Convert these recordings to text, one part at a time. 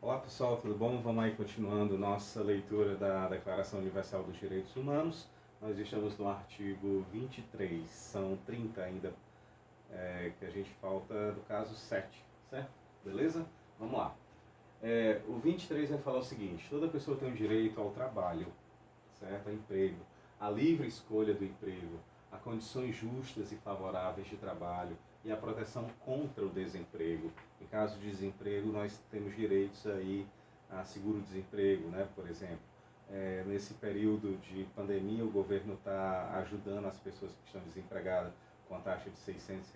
Olá pessoal, tudo bom? Vamos aí continuando nossa leitura da Declaração Universal dos Direitos Humanos. Nós estamos no artigo 23, são 30 ainda que a gente falta do caso 7, certo? Beleza? Vamos lá. O 23 vai falar o seguinte: toda pessoa tem o direito ao trabalho, certo? Ao emprego, à livre escolha do emprego, a condições justas e favoráveis de trabalho e a proteção contra o desemprego. Em caso de desemprego, nós temos direitos aí a seguro-desemprego, né, por exemplo. Nesse período de pandemia, o governo está ajudando as pessoas que estão desempregadas com a taxa de R$ 600,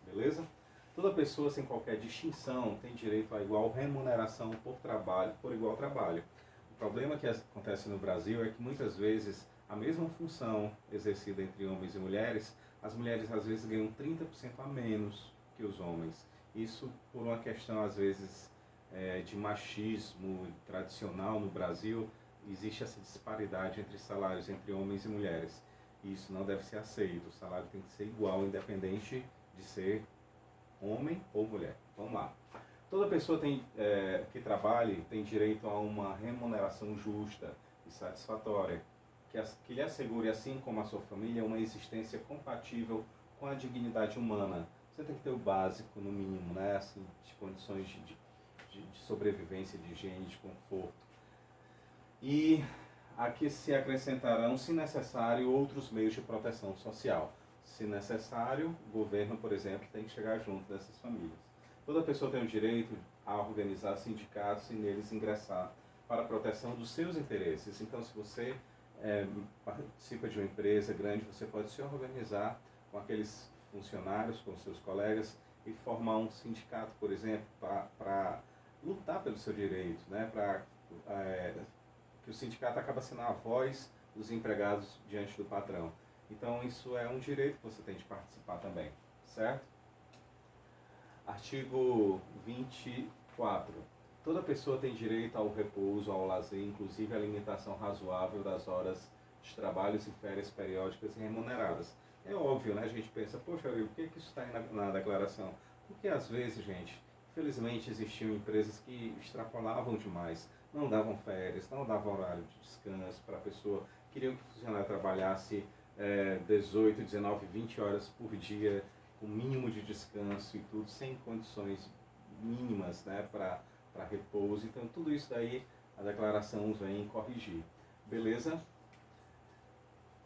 beleza? Toda pessoa, sem qualquer distinção, tem direito a igual remuneração por trabalho, por igual trabalho. O problema que acontece no Brasil é que muitas vezes a mesma função exercida entre homens e mulheres, as mulheres às vezes ganham 30% a menos que os homens. Isso por uma questão às vezes de machismo tradicional no Brasil, existe essa disparidade entre salários entre homens e mulheres. Isso não deve ser aceito, o salário tem que ser igual, independente de ser homem ou mulher. Vamos lá. Toda pessoa que trabalhe tem direito a uma remuneração justa e satisfatória, que lhe assegure, assim como a sua família, uma existência compatível com a dignidade humana. Você tem que ter o básico, no mínimo, né? Assim, de condições de sobrevivência, de higiene, de conforto. E aqui se acrescentarão, se necessário, outros meios de proteção social. Se necessário, o governo, por exemplo, tem que chegar junto dessas famílias. Toda pessoa tem o direito a organizar sindicatos e neles ingressar para a proteção dos seus interesses. Então, se você participa de uma empresa grande, você pode se organizar com aqueles funcionários, com seus colegas e formar um sindicato, por exemplo, para lutar pelo seu direito, né? Que o sindicato acaba sendo a voz dos empregados diante do patrão. Então, isso é um direito que você tem de participar também, certo? Artigo 24. Toda pessoa tem direito ao repouso, ao lazer, inclusive à limitação razoável das horas de trabalhos e férias periódicas e remuneradas. É óbvio, né? A gente pensa, poxa, por que isso está aí na declaração? Porque às vezes, gente, infelizmente existiam empresas que extrapolavam demais, não davam férias, não davam horário de descanso para a pessoa, queriam que o funcionário trabalhasse 18, 19, 20 horas por dia, com mínimo de descanso e tudo, sem condições mínimas, né, para repouso. Então, tudo isso daí a declaração vem corrigir. Beleza?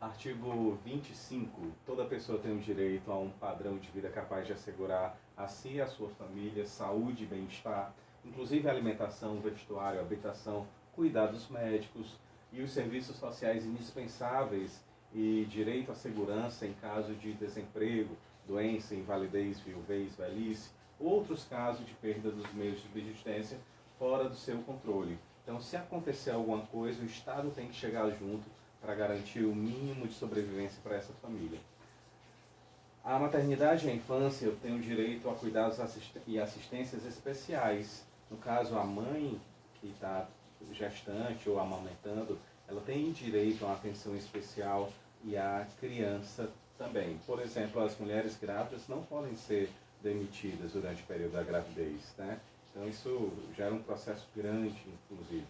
Artigo 25. Toda pessoa tem o direito a um padrão de vida capaz de assegurar a si e a sua família saúde e bem-estar, inclusive alimentação, vestuário, habitação, cuidados médicos e os serviços sociais indispensáveis e direito à segurança em caso de desemprego, doença, invalidez, viuvez, velhice, outros casos de perda dos meios de subsistência fora do seu controle. Então, se acontecer alguma coisa, o Estado tem que chegar junto para garantir o mínimo de sobrevivência para essa família. A maternidade e a infância têm o direito a cuidados e assistências especiais. No caso, a mãe que está gestante ou amamentando, ela tem direito a uma atenção especial e a criança também. Por exemplo, as mulheres grávidas não podem ser demitidas durante o período da gravidez, né? Então isso gera um processo grande, inclusive.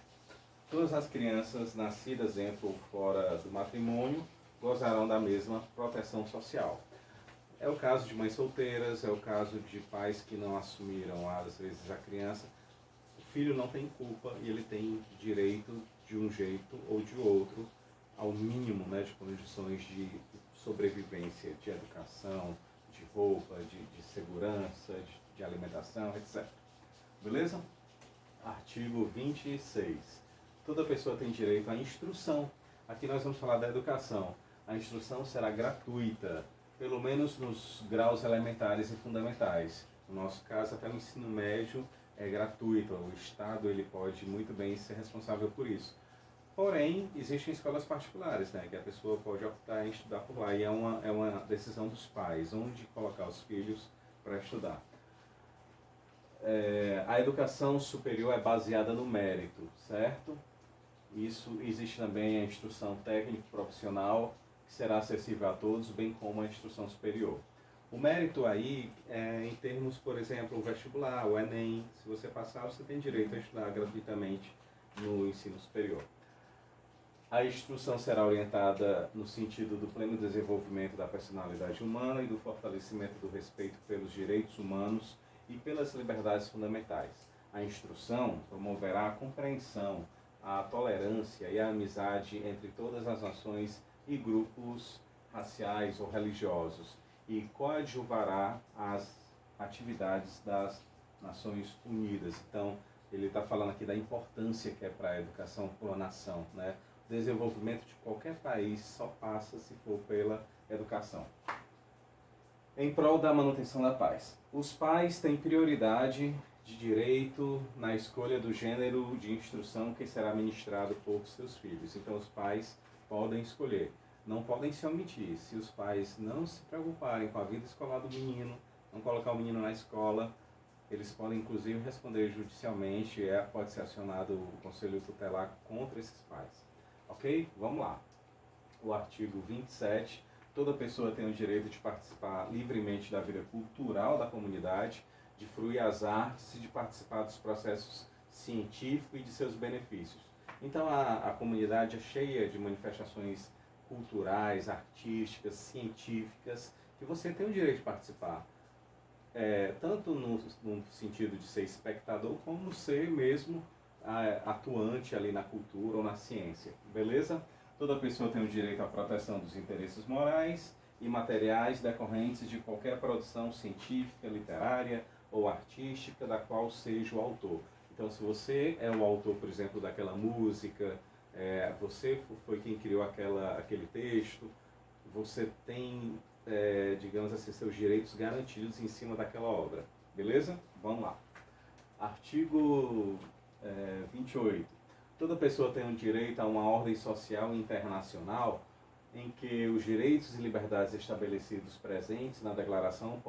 Todas as crianças nascidas dentro ou fora do matrimônio gozarão da mesma proteção social. É o caso de mães solteiras, é o caso de pais que não assumiram, às vezes, a criança. O filho não tem culpa e ele tem direito, de um jeito ou de outro, ao mínimo, né, de condições de sobrevivência, de educação, de roupa, de segurança, de alimentação, etc. Beleza? Artigo 26. Toda pessoa tem direito à instrução. Aqui nós vamos falar da educação. A instrução será gratuita, pelo menos nos graus elementares e fundamentais. No nosso caso, até o ensino médio é gratuito. O Estado ele pode muito bem ser responsável por isso. Porém, existem escolas particulares, né, que a pessoa pode optar em estudar por lá. E é uma decisão dos pais, onde colocar os filhos para estudar. A educação superior é baseada no mérito, certo? Isso existe também a instrução técnico-profissional, que será acessível a todos, bem como a instrução superior. O mérito aí é em termos, por exemplo, o vestibular, o Enem. Se você passar, você tem direito a estudar gratuitamente no ensino superior. A instrução será orientada no sentido do pleno desenvolvimento da personalidade humana e do fortalecimento do respeito pelos direitos humanos e pelas liberdades fundamentais. A instrução promoverá a compreensão, a tolerância e a amizade entre todas as nações e grupos raciais ou religiosos e coadjuvará as atividades das Nações Unidas. Então, ele está falando aqui da importância que é para a educação por uma nação, né? O desenvolvimento de qualquer país só passa se for pela educação. Em prol da manutenção da paz. Os pais têm prioridade de direito na escolha do gênero de instrução que será ministrado por seus filhos. Então, os pais podem escolher. Não podem se omitir. Se os pais não se preocuparem com a vida escolar do menino, não colocar o menino na escola, eles podem inclusive responder judicialmente, pode ser acionado o Conselho Tutelar contra esses pais. Ok? Vamos lá. O artigo 27. Toda pessoa tem o direito de participar livremente da vida cultural da comunidade, de fruir as artes e de participar dos processos científicos e de seus benefícios. Então a comunidade é cheia de manifestações culturais, artísticas, científicas, que você tem o direito de participar. Tanto no sentido de ser espectador, como ser mesmo atuante ali na cultura ou na ciência. Beleza? Toda pessoa tem o direito à proteção dos interesses morais e materiais decorrentes de qualquer produção científica, literária ou artística da qual seja o autor. Então, se você é o autor, por exemplo, daquela música, você foi quem criou aquele texto, você tem, digamos assim, seus direitos garantidos em cima daquela obra. Beleza? Vamos lá. Artigo 28. Toda pessoa tem o direito a uma ordem social internacional em que os direitos e liberdades estabelecidos presentes na declaração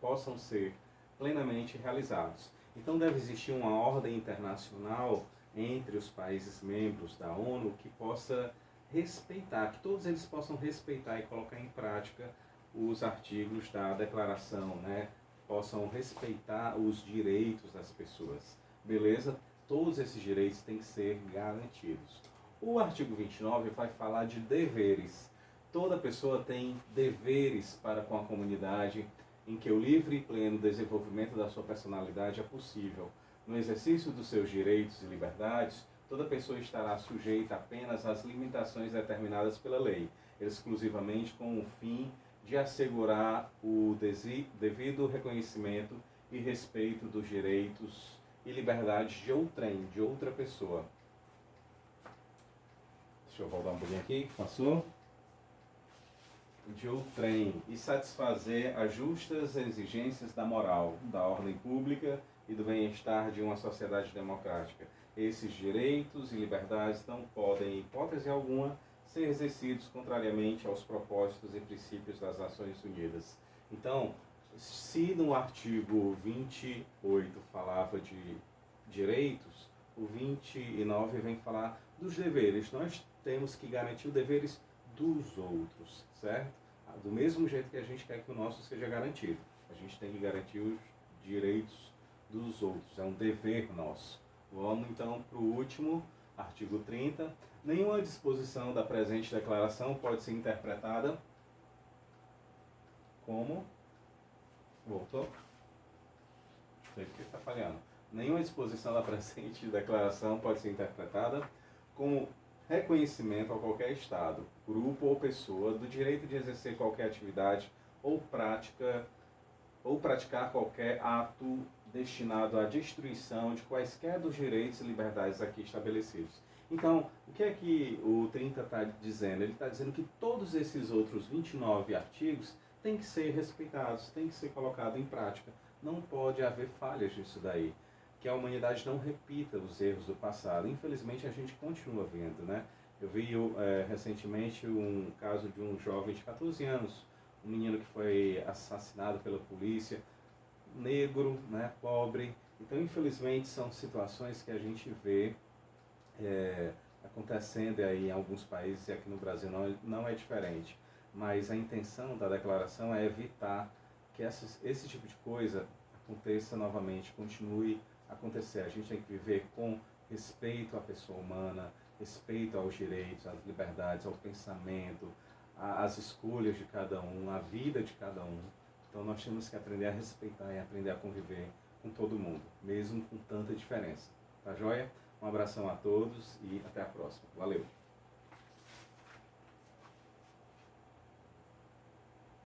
possam ser plenamente realizados. Então deve existir uma ordem internacional entre os países membros da ONU que possa respeitar, que todos eles possam respeitar e colocar em prática os artigos da declaração, né? Possam respeitar os direitos das pessoas. Beleza? Todos esses direitos têm que ser garantidos. O artigo 29 vai falar de deveres. Toda pessoa tem deveres para com a comunidade em que o livre e pleno desenvolvimento da sua personalidade é possível. No exercício dos seus direitos e liberdades, toda pessoa estará sujeita apenas às limitações determinadas pela lei, exclusivamente com o fim de assegurar o devido reconhecimento e respeito dos direitos e liberdades de outrem, de outra pessoa. Deixa eu voltar um pouquinho aqui. Passou? De outrem e satisfazer as justas exigências da moral, da ordem pública e do bem-estar de uma sociedade democrática. Esses direitos e liberdades não podem, em hipótese alguma, ser exercidos contrariamente aos propósitos e princípios das Nações Unidas. Então, se no artigo 28 falava de direitos, o 29 vem falar dos deveres. Nós temos que garantir os deveres dos outros, certo? Do mesmo jeito que a gente quer que o nosso seja garantido. A gente tem que garantir os direitos dos outros. É um dever nosso. Vamos então para o último, artigo 30. Nenhuma disposição da presente declaração pode ser interpretada como... Voltou? Não sei porque está falhando. Nenhuma disposição da presente declaração pode ser interpretada como reconhecimento a qualquer Estado, grupo ou pessoa do direito de exercer qualquer atividade ou praticar qualquer ato destinado à destruição de quaisquer dos direitos e liberdades aqui estabelecidos. Então, o que é que o 30 está dizendo? Ele está dizendo que todos esses outros 29 artigos têm que ser respeitados, têm que ser colocados em prática. Não pode haver falhas nisso daí. Que a humanidade não repita os erros do passado. Infelizmente, a gente continua vendo, né? Eu vi recentemente um caso de um jovem de 14 anos, um menino que foi assassinado pela polícia, negro, né, pobre. Então, infelizmente, são situações que a gente vê acontecendo aí em alguns países, e aqui no Brasil não é diferente. Mas a intenção da declaração é evitar que esse tipo de coisa aconteça novamente, continue a acontecer. A gente tem que viver com respeito à pessoa humana, respeito aos direitos, às liberdades, ao pensamento, às escolhas de cada um, à vida de cada um. Então nós temos que aprender a respeitar e aprender a conviver com todo mundo, mesmo com tanta diferença. Tá joia? Um abração a todos e até a próxima. Valeu!